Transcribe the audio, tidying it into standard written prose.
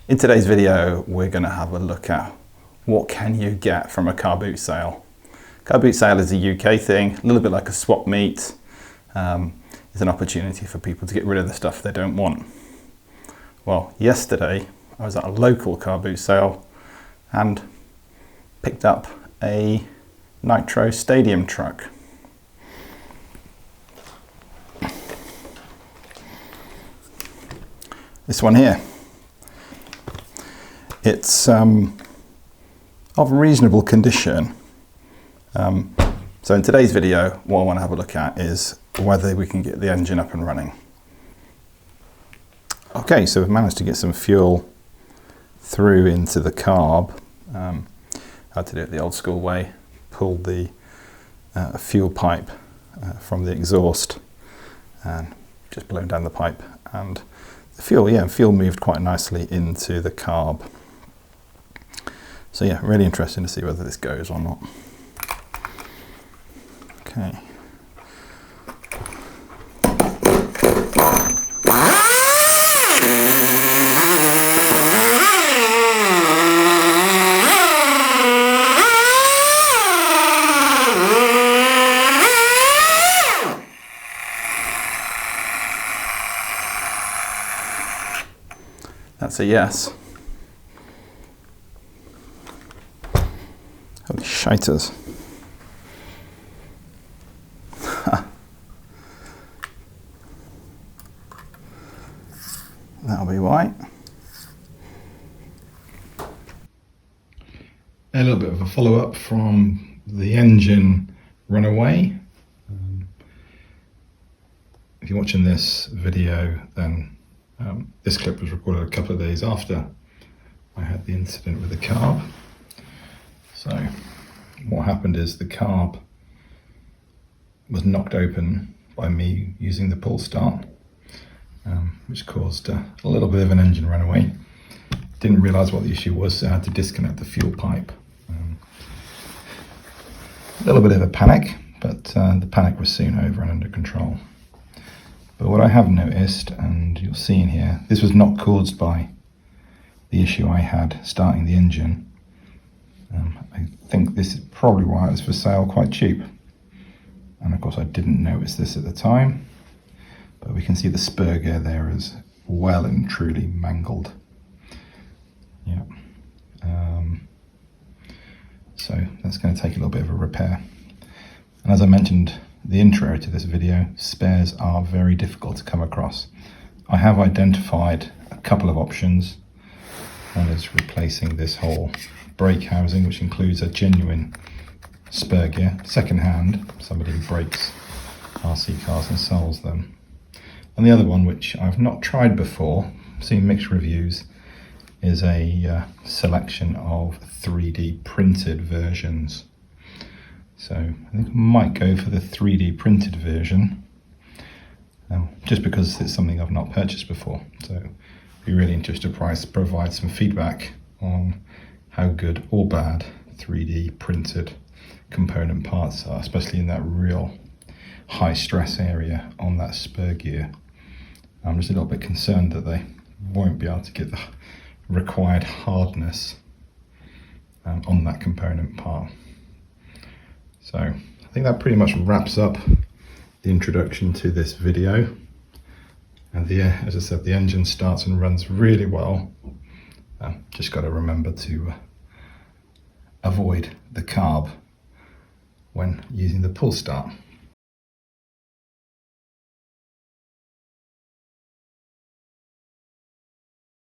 In today's video, we're going to have a look at what can you get from a car boot sale. Car boot sale is a UK thing, a little bit like a swap meet. It's an opportunity for people to get rid of the stuff they don't want. Well, yesterday I was at a local car boot sale and picked up a Nitro stadium truck. This one here. It's of reasonable condition. So in today's video, what I want to have a look at is whether we can get the engine up and running. Okay, so we've managed to get some fuel through into the carb. I had to do it the old school way, pulled the fuel pipe from the exhaust and just blown down the pipe, and the fuel moved quite nicely into the carb. So yeah, really interesting to see whether this goes or not. Okay. That's a yes. Holy shiters. That'll be why. A little bit of a follow-up from the engine runaway. If you're watching this video, then this clip was recorded a couple of days after I had the incident with the carb. So what happened is the carb was knocked open by me using the pull start, which caused a little bit of an engine runaway. Didn't realise what the issue was, so I had to disconnect the fuel pipe. A little bit of a panic, but the panic was soon over and under control. But what I have noticed, and you'll see in here, this was not caused by the issue I had starting the engine. I think this is probably why it was for sale quite cheap. And of course I didn't notice this at the time, but we can see the spur gear there is well and truly mangled. Yeah. So that's going to take a little bit of a repair. And as I mentioned, the intro to this video, spares are very difficult to come across. I have identified a couple of options. One is replacing this whole brake housing, which includes a genuine spur gear, second-hand, somebody who breaks RC cars and sells them. And the other one, which I've not tried before, seen mixed reviews, is a selection of 3D printed versions. So I think I might go for the 3D printed version, just because it's something I've not purchased before. So it'd be really interested to provide some feedback on how good or bad 3D printed component parts are, especially in that real high stress area on that spur gear. I'm just a little bit concerned that they won't be able to get the required hardness on that component part. So I think that pretty much wraps up the introduction to this video. And as I said, the engine starts and runs really well. Just got to remember to avoid the carb when using the pull start.